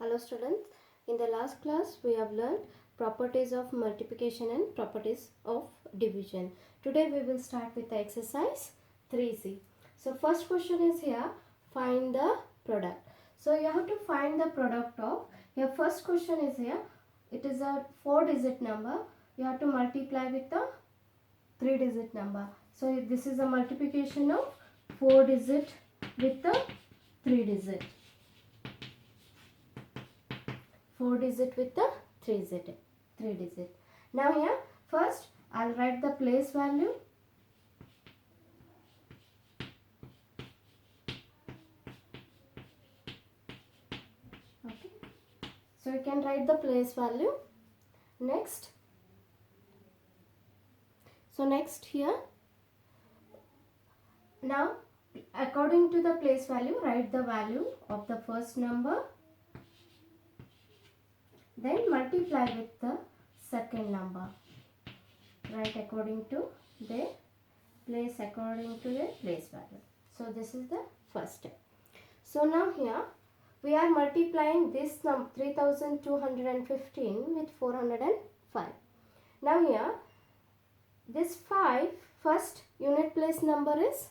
Hello students, in the last class we have learned properties of multiplication and properties of division. Today we will start with the exercise 3C. So first question is here, find the product. So you have to find the product of, your first question is here, it is a 4-digit number, you have to multiply with the 3-digit number. So this is a multiplication of 4-digit with the 3-digit. 4-digit with the 3-digit. Now here first I'll write the place value. Okay. So you can write the place value. Next. So next here. Now according to the place value, write the value of the first number. Then multiply with the second number. Write according to their place, according to their place value. So this is the first step. So now here we are multiplying this 3215 with 405. Now here this 5 first unit place number is,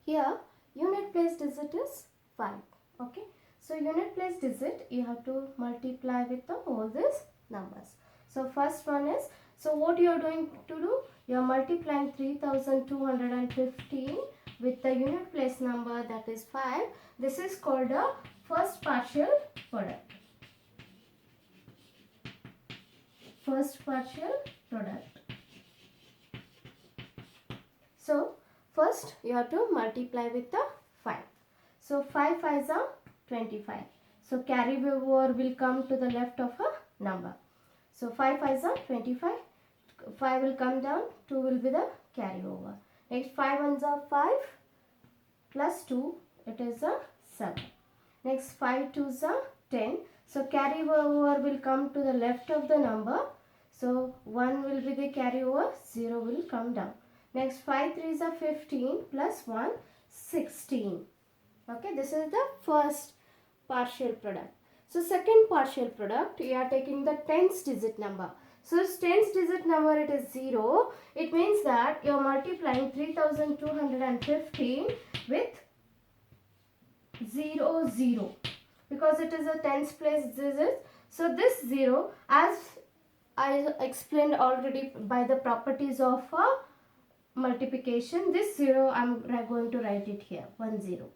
here unit place digit is 5. Okay. So unit place digit you have to multiply with all these numbers. So first one is, so what you are going to do, you are multiplying 3215 with the unit place number, that is 5. This is called a first partial product. First partial product. So first you have to multiply with the 5. So 5 5s are 25. So carry over will come to the left of a number. So 5 5s are 25. 5 will come down, 2 will be the carry over. Next 5 1s are 5 plus 2, it is a 7. Next 5 2s are 10. So carry over will come to the left of the number. So 1 will be the carry over, 0 will come down. Next 5 3s are 15 plus 1, 16. Okay, this is the first partial product. So second partial product, you are taking the tens digit number. So tens digit number, it is 0. It means that you are multiplying 3215 with 0 0 because it is a tens place digit. So this 0, as I explained already by the properties of multiplication, this 0 I am going to write it here, 1 0.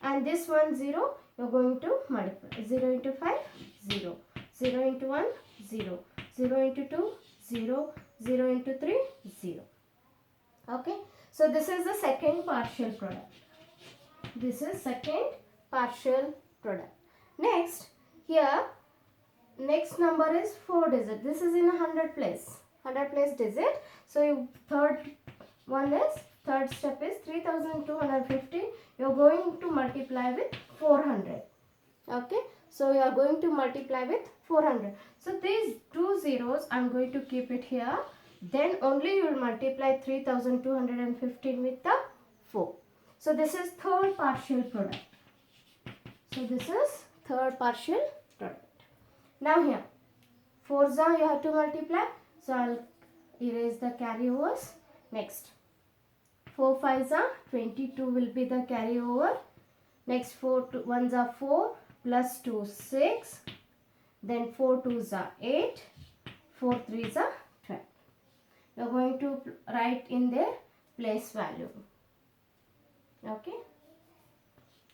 And this 1 0 you are going to multiply. 0 into 5 0, 0 into 1 0, 0 into 2 0, 0 into 3 0. Okay. So this is the second partial product. This is second partial product. Next here, next number is 4 digit. This is in a 100 place. 100 place digit. So third step is 3215. You are going to multiply with 400. Okay. So you are going to multiply with 400. So these two zeros I am going to keep it here. Then only you will multiply 3215 with the 4. So this is third partial product. So this is third partial product. Now here 4s you have to multiply. So I will erase the carryovers. Next 4 5s are 22 will be the carryover. Next 4 1s are 4 plus 2 6. Then 4 2s are 8. 4 3s are 12. You are going to write in their place value. Okay.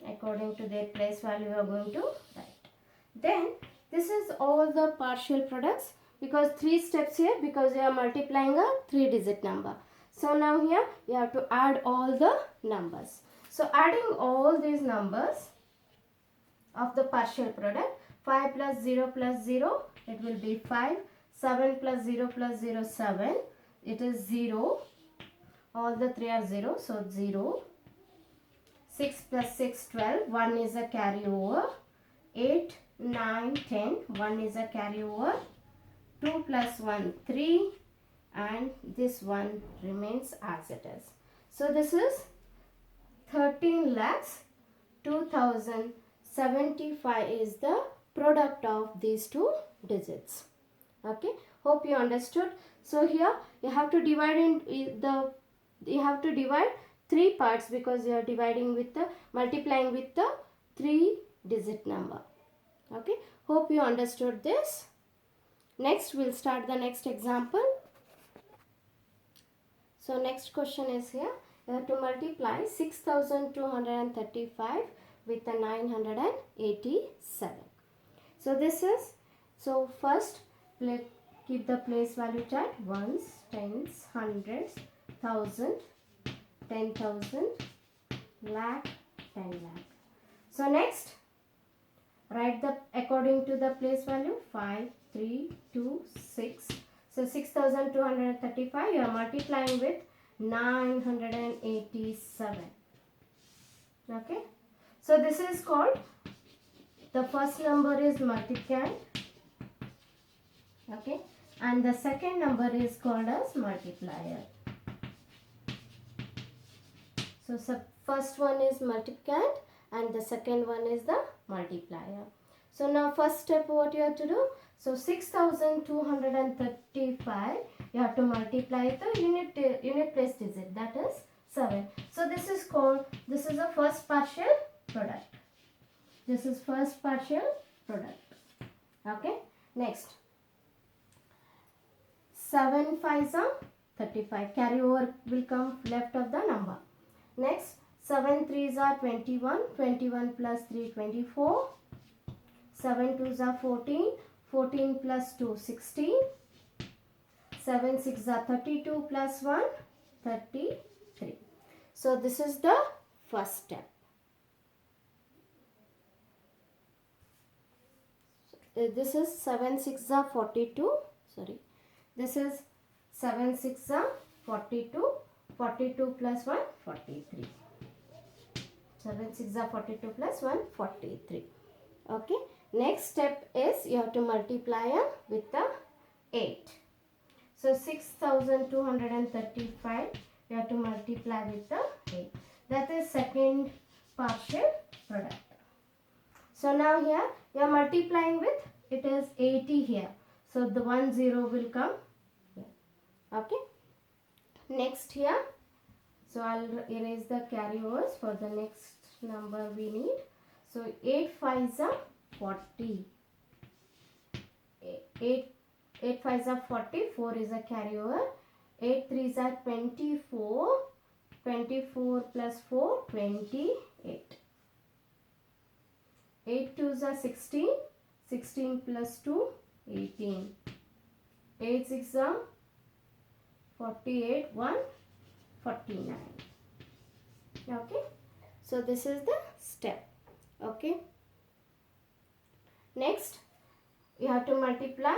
According to their place value you are going to write. Then this is all the partial products, because 3 steps here, because you are multiplying a 3-digit number. So now here you have to add all the numbers. So adding all these numbers of the partial product, 5 plus 0 plus 0, it will be 5. 7 plus 0 plus 0, 7. It is 0. All the 3 are 0, so 0. 6 plus 6, 12. 1 is a carryover. 8, 9, 10. 1 is a carryover. 2 plus 1, 3. And this one remains as it is. So this is 13 lakhs 2,000 75 is the product of these two digits. Okay, hope you understood. So here you have to divide three parts because you are dividing with the multiplying with the 3-digit number. Okay, hope you understood this. Next we'll start the next example. So next question is here. You have to multiply 6235 with a 987. So this is, so first keep the place value chart: ones, tens, hundreds, thousand, 10,000, lakh, 10 lakh. So next write the according to the place value: 5, 3, 2, 6. So 6235 you are multiplying with 987. Okay, so this is called, the first number is multiplicand, okay, and the second number is called as multiplier. So first one is multiplicand and the second one is the multiplier. So now first step, what you have to do? So 6235 you have to multiply the unit place digit, that is 7. So this is called, this is a first partial product. This is first partial product. Okay, next 7 5s are 35, carry over will come left of the number. Next 7 3s are 21, 21 plus 3 24, 7 2s are 14, 14 plus 2 16, 7 6 are 32 plus 1 33. So this is the first step. This is 7 6 are 42, sorry, this is 7 6 are 42, 42 plus 1 43. 7 6 are 42 plus 1 43. Okay, next step is you have to multiply with the 8. So 6235 you have to multiply with the 8. That is second partial product. So now here you are multiplying with, it is 80 here. So the 1 0 will come here. Okay. Next here, so I'll erase the carryovers for the next number we need. So 8 5s are 40. 8 5s are 40, 4 is a carryover. 8 3s are 24, 24 plus 4 28. 8 2s are 16, 16 plus 2 18. 8 6 are 48, 1 49. Okay, so this is the step. Okay, next you have to multiply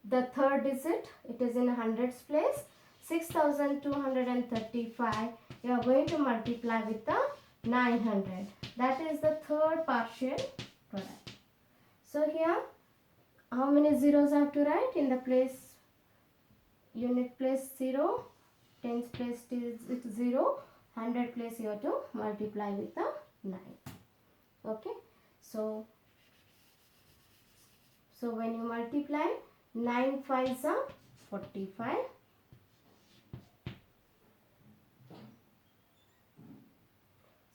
the third digit, it is in hundreds place. 6235 you are going to multiply with the 900, that is the third partial product. So here how many zeros I have to write in the place, unit place 0, tens place is 0, 100 place you have to multiply with the 9. Okay, so when you multiply, 9 5s are 45,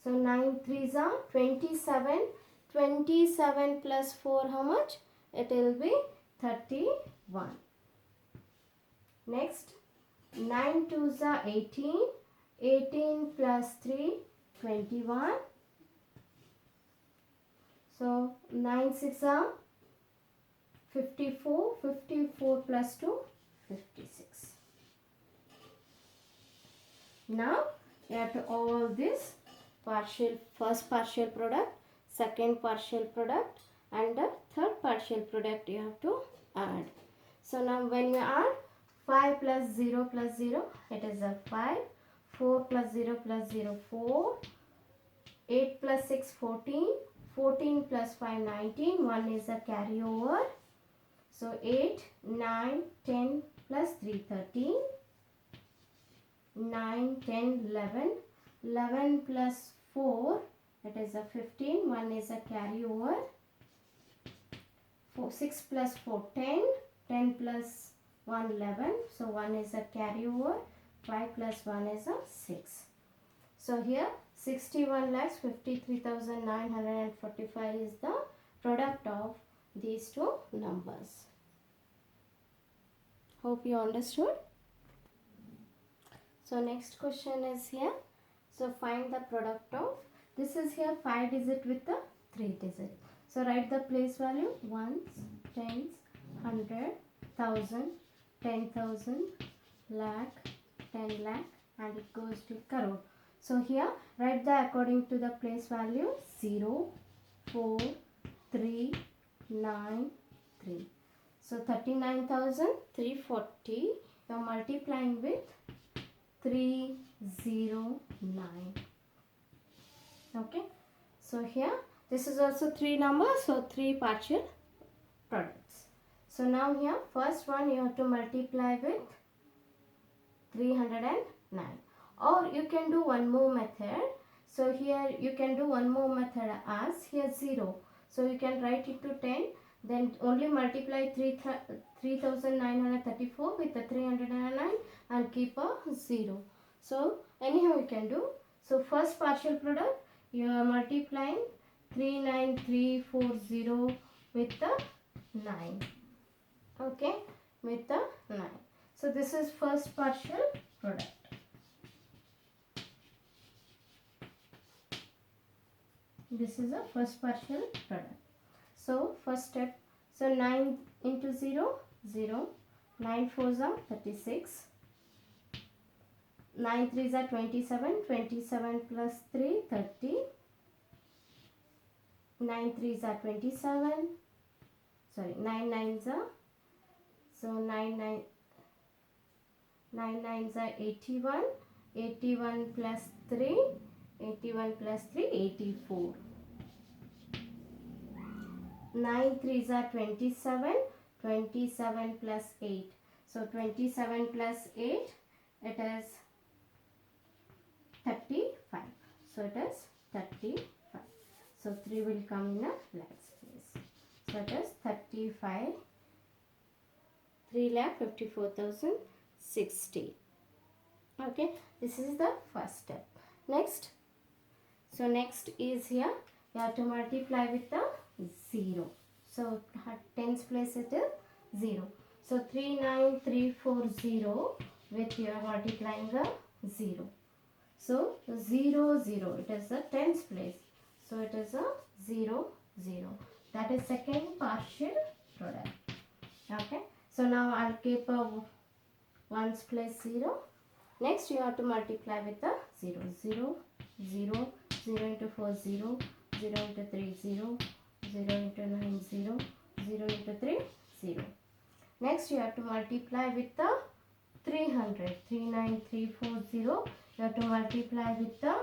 so 9 3s are 27, 27 plus 4 how much? It will be 31. Next 9 2s are 18, 18 plus 3 21, so 9 6 are 54, 54 plus 2 56. Now you have to all this partial, first partial product, second partial product and the third partial product you have to add. So now when you add 5 plus 0 plus 0, it is a 5, 4 plus 0 plus 0 4, 8 plus 6 14, 14 plus 5 19, 1 is a carryover. So 8, 9, 10 plus 3 13, 9, 10, 11, 11 plus 4 it is a 15. 1 is a carry over. 6 plus 4, 10. 10 plus 1, 11. So 1 is a carry over. 5 plus 1 is a 6. So here 61,53,945 is the product of these two numbers. Hope you understood. So next question is here. So find the product of, this is here 5 digit with the 3 digit. So write the place value, ones, tens, 100, 1000, 10,000, lakh, 10 lakh, and it goes to crore. So here write the according to the place value 0, 4, 3, 9, 3. So 39,340 you are multiplying with 309. Okay. So here this is also 3 numbers, so 3 partial products. So now here first one you have to multiply with 309, or you can do one more method. So here you can do one more method as here 0. So you can write it to 10, then only multiply 3,934 with the 309 and keep a 0. So anyhow you can do. So first partial product you are multiplying 39340 with the 9. Okay, with the 9. So this is first partial product. This is a first partial product. So first step, so 9 into 0, 0. 9 4s are 36. 9 3s are 27. 27 plus 3, 30. 9 3s are 27. Sorry, 9 9s are, so 9 9s are 81. 81 plus 3, 81 plus 3, 84. 9 3s are 27. 27 plus 8. So 27 plus 8, it is 35. So it is 35. So 3 will come in a lakhs place. So it is 35. 3,54,060. Okay, this is the first step. Next, so next is here you have to multiply with the 0. So tens place it is 0. So 39340 with you are multiplying the 0. So 0 0, it is the tens place. So it is a 0 0. That is second partial product. Okay. So now I'll keep a ones place 0. Next you have to multiply with the 0. 0 0. 0 into 4 0. 0 into 3 0. 0 into 9 0. 0 into 3 0. Next you have to multiply with the 300. 39340. You have to multiply with the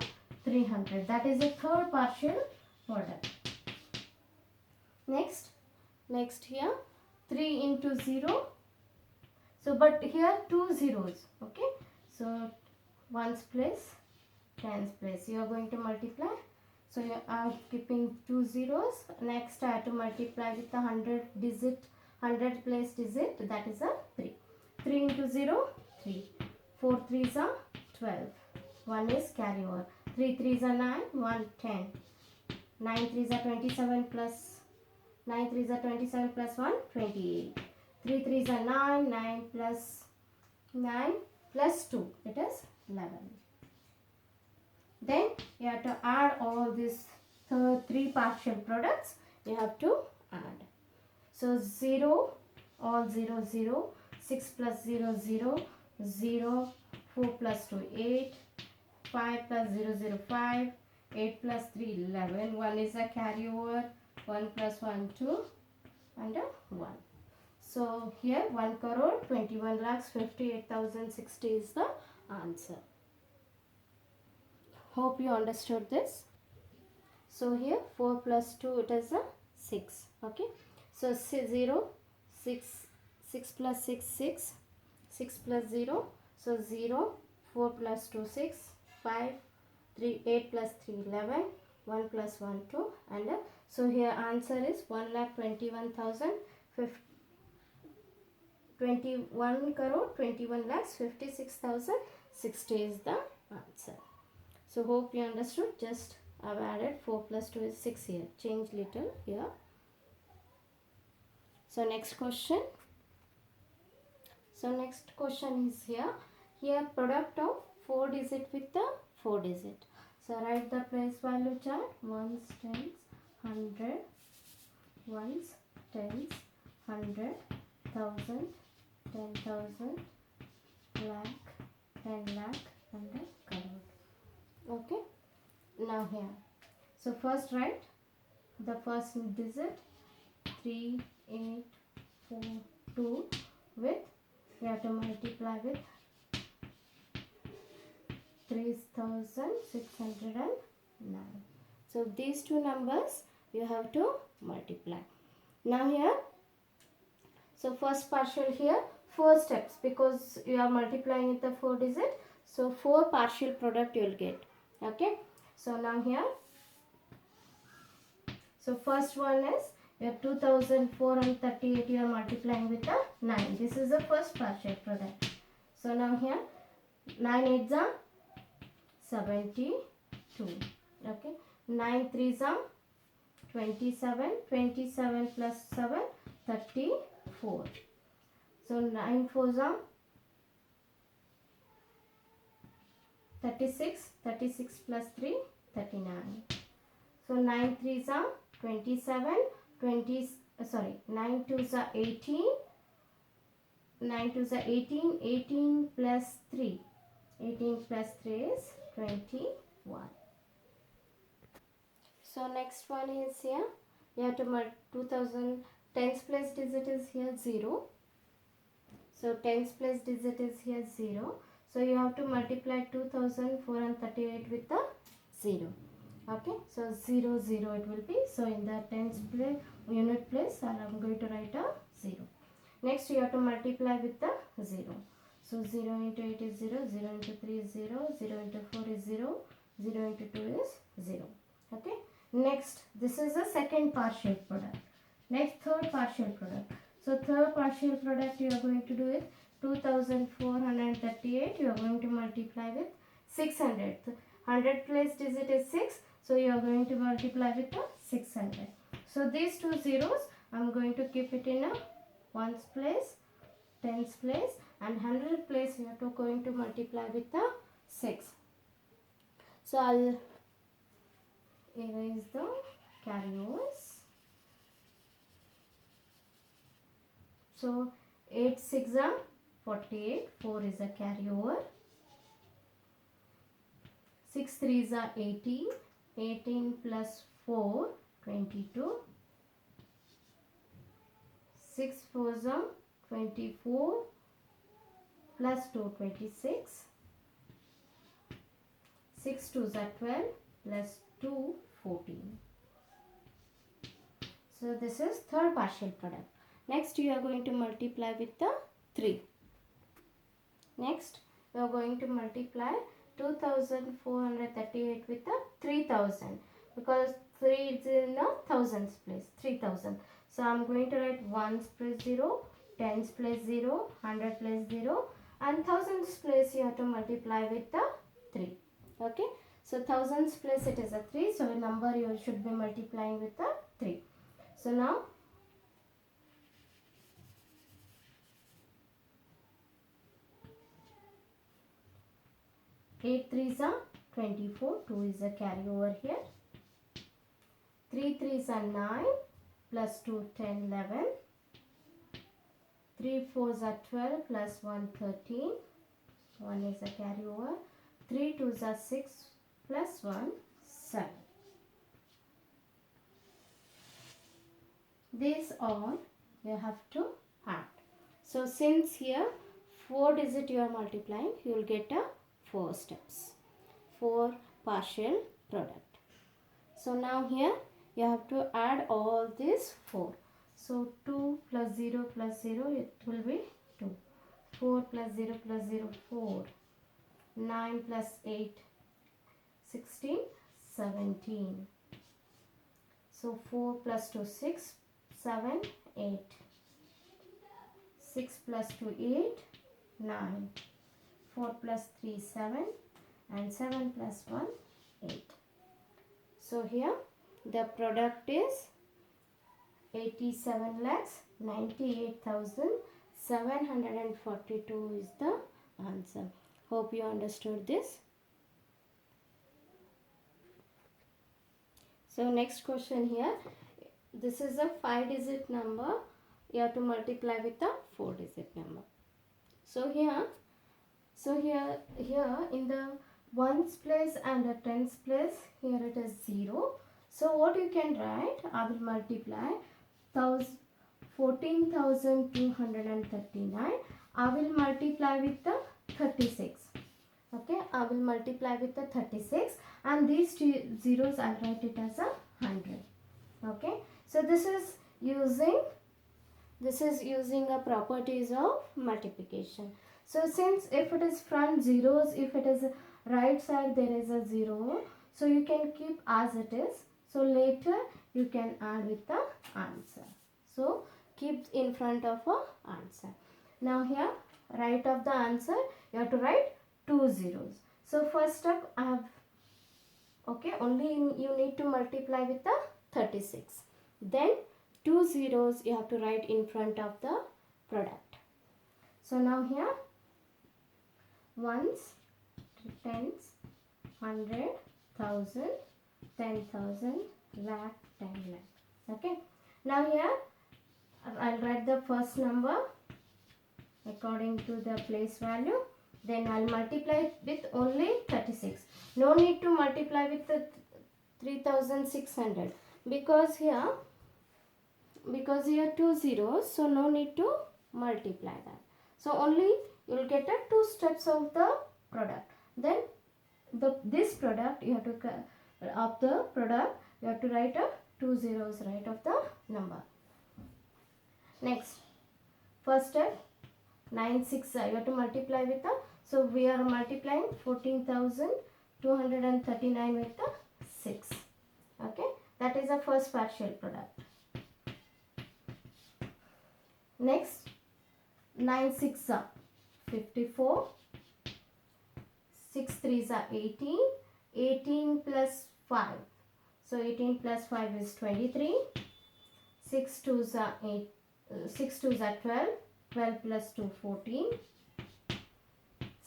300. That is the third partial product. Next here 3 into 0. So but here 2 zeros. Okay. So ones place, tens place. You are going to multiply. So you are keeping 2 zeros. Next I have to multiply with the 100 digit, 100 place digit. That is a 3. 3 into 0, 3. 4 3s are 12. 1 is carry over. 3 3s are 9. 1 10. 9 3s are 27 plus 9 3s are 27 plus 1 28. 3 3s are 9. 9 plus 9 plus 2. It is 11. Then you have to add all these three partial products. You have to add. So 0, all 0 0. 6 plus 0 0. 0. 4 plus 2 8. 5 plus 0 0 5. 8 plus 3 11. 1 is a carryover. 1 plus 1 2 and a 1. So here 1,21,58,060 is the answer. Hope you understood this. So here 4 plus 2, it is a 6. Okay. So 0, 6 plus 6 6. 6 plus 0. So 0. 4 plus 2 6. 5. 3 8 plus 3 11. 1 plus 1 2, and so here answer is 1 crore 21 lakhs 56,060 is the answer. So hope you understood. Just I've added 4 plus 2 is 6 here. Change little here. So next question. So next question is here. Here product of 4 digit with the 4 digit. So write the place value chart. Ones, tens, 100, ones, tens, 100, 1000, 10,000, lakh, 10 lakh, and a crore. Okay. Now here. So first write the first digit 3, 8, 4, 2 with, we have to multiply with 3,609. So these two numbers you have to multiply. Now here, so first partial here 4 steps, because you are multiplying with the 4 digit. So 4 partial product you will get. Okay. So now here, so first one is you have 2,438 you are multiplying with a 9. This is the first partial product. So now here 9 8s are 72. Okay. 9 3s are 27. 27 plus 7 34. So 9 4s are 36. 36 plus 3 39. So 9 3s are 27. 9 2s are 18. 9 2s are 18. 18 plus 3. 18 plus 3 is 21. So next one is here. You have to multiply 2000. Tens place digit is here 0. So tens place digit is here 0. So you have to multiply 2,438 with the 0. Okay. So 0 0 it will be. So in the tens place unit place I am going to write a 0. Next you have to multiply with the 0. So 0 into 8 is 0. 0 into 3 is 0. 0 into 4 is 0. 0 into 2 is 0. Okay. Next, this is the second partial product. Next, third partial product. So third partial product you are going to do it 2,438. You are going to multiply with 600. 100 place digit is 6. So you are going to multiply with the 600. So these two zeros I am going to keep it in a ones place, tens place, and 100 place you are going to multiply with the 6. So I'll erase the carryovers. So 8 6 are 48. 4 is a carryover. 6 3s are 18. 18 plus 4 22. 6 4s are 24 plus 2 26. 6 2s are 12 plus 2 14. So this is third partial product. Next you are going to multiply with the 3. Next you are going to multiply 2,438 with the 3,000, because 3 is in the thousands place, 3,000. So I am going to write ones place 0, tens place 0, 100 place 0, and thousands place you have to multiply with the 3. Okay. So thousands place it is a 3. So a number you should be multiplying with the 3. So now 8 3s are 24. 2 is a carryover here. 3 3s are 9 plus 2 10 11. 3 4s are 12 plus 1 13. 1 is a carryover. 3 2s are 6 plus 1 7. These all you have to add. So since here 4 digit you are multiplying, you will get a 4 steps, 4 partial product. So now here you have to add all these 4. So 2 plus 0 plus 0, it will be 2. 4 plus 0 plus 0, 4. 9 plus 8, 16, 17. So 4 plus 2 6, 7, 8. 6 plus 2 8, 9. 4 plus 3 7 and 7 plus 1 8. So here the product is 87 lakhs 98,742 is the answer. Hope you understood this. So next question here. This is a 5-digit number. You have to multiply with a 4-digit number. So here in the ones place and the tens place, here it is 0. So what you can write, I will multiply 14,239. I will multiply with the 36. Okay, I will multiply with the 36 and these two zeros I'll write it as a 100. Okay, so this is using a properties of multiplication. So since if it is front zeros, if it is right side there is a 0, so you can keep as it is. So later you can add with the answer. So keep in front of a answer. Now here right of the answer you have to write 2 zeros. So first step I have, okay, only you need to multiply with the 36. Then 2 zeros you have to write in front of the product. So now here ones, tens, 100, 1,000, 10,000, lakh, 10 lakh. Okay. Now here I'll write the first number according to the place value. Then I'll multiply with only 36. No need to multiply with the 3,600 because here 2 zeros, so no need to multiply that. So only you will get 2 steps of the product. Then this product you have to of the product you have to write 2 zeros right of the number. Next, first step 9 6 you have to multiply with so we are multiplying 14,239 with 6. Okay, that is the first partial product. Next, 9 6 are 54, 6 3s are 18, 18 plus 5. So 18 plus 5 is 23, 6 2s are 8, 6 2s are 12, 12 plus 2 14,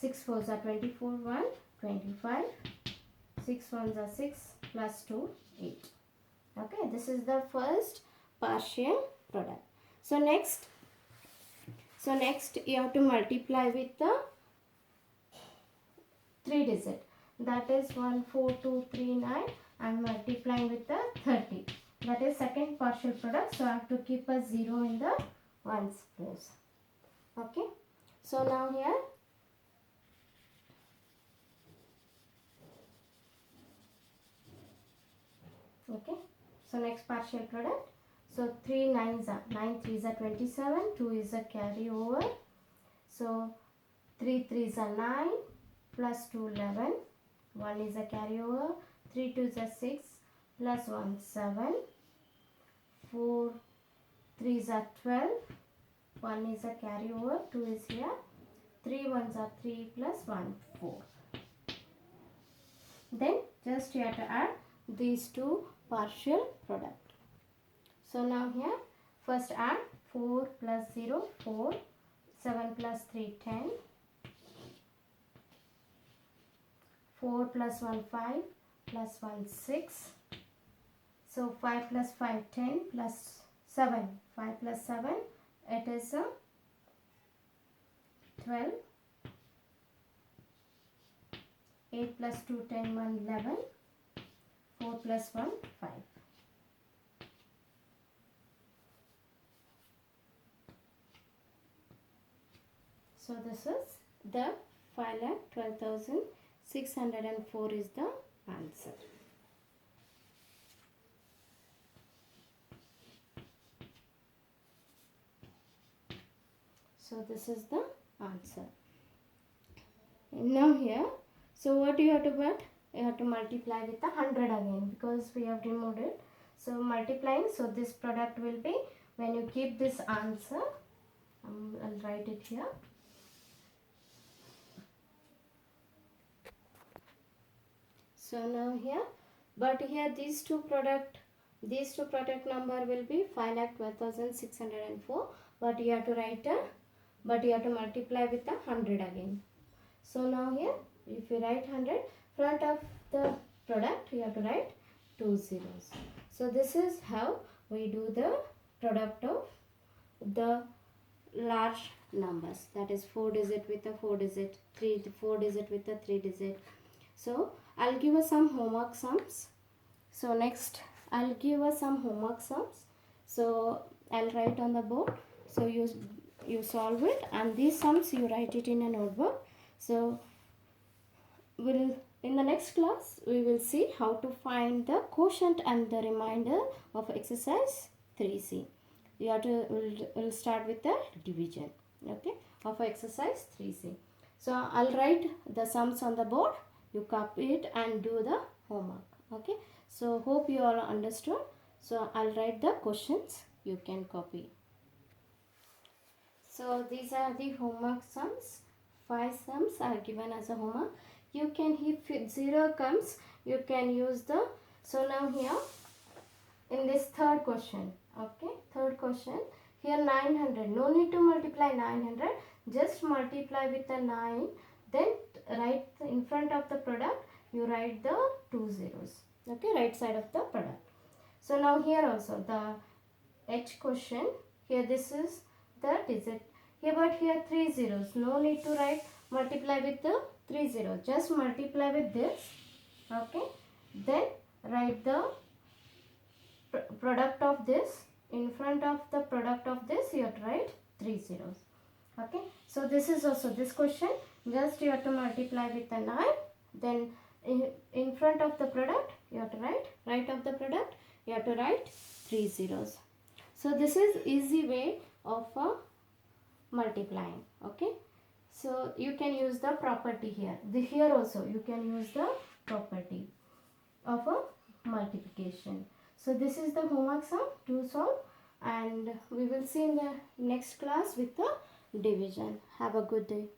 6 4s are 24, 1 25, 6 1s are 6 plus 2 8. Okay, this is the first partial product. So next you have to multiply with the 3 digit, that is 14239. I am multiplying with the 30, that is second partial product. So I have to keep a 0 in the ones place. Okay, so now here okay, so next partial product. So 3 9s are 9 3s are 27, 2 is a carry over. So 3 3s are 9 plus 2 11, 1 is a carry over. 3 2s are 6 plus 1 7, 4 3s are 12, 1 is a carry over, 2 is here. 3 1s are 3 plus 1 4. Then just you have to add these two partial product. So now here first add 4 plus 0 4, 7 plus 3 10, 4 plus 1 5 plus 1 6. So 5 plus 5 10 plus 7, 5 plus 7 it is 12, 8 plus 2 10 1 11, 4 plus 1 5. So this is the 5,12,604 is the answer. So this is the answer. Now here, so what you have to put? you have to multiply with the 100 again because we have removed it. So multiplying, so this product will be, when you keep this answer, I'll write it here. So now here, but here these two product number will be 5,12,604, but you have to write a, but you have to multiply with the 100 again. So now here, if you write 100, front of the product you have to write 2 zeros. So this is how we do the product of the large numbers, that is 4 digit with a 4 digit, 4 digit with a 3 digit. So I'll give us some homework sums. So next I'll give us some homework sums. So I'll write on the board. So you solve it, and these sums you write it in a notebook. So in the next class we will see how to find the quotient and the remainder of exercise 3C. You have to, we'll start with the division, okay, of exercise 3C. So I'll write the sums on the board, you copy it and do the homework, okay. So hope you all understood. So I'll write the questions, you can copy. So these are the homework sums. 5 sums are given as a homework. You can, if 0 comes, you can use the, so now here in this third question, okay, third question, here 900, no need to multiply 900, just multiply with the 9, then write in front of the product, you write the 2 zeros, okay, right side of the product. So now here also the H question, here this is the digit, here but here 3 zeros, no need to write multiply with the 3 zeros, just multiply with this, okay, then write the product of this, in front of the product of this you have to write 3 zeros, okay. So this is also this question, just you have to multiply with the 9, then in front of the product you have to write, right of the product you have to write 3 zeros. So this is easy way of multiplying, okay. So you can use the property here, here also you can use the property of a multiplication. So this is the homework sum to solve, and we will see in the next class with the division. Have a good day.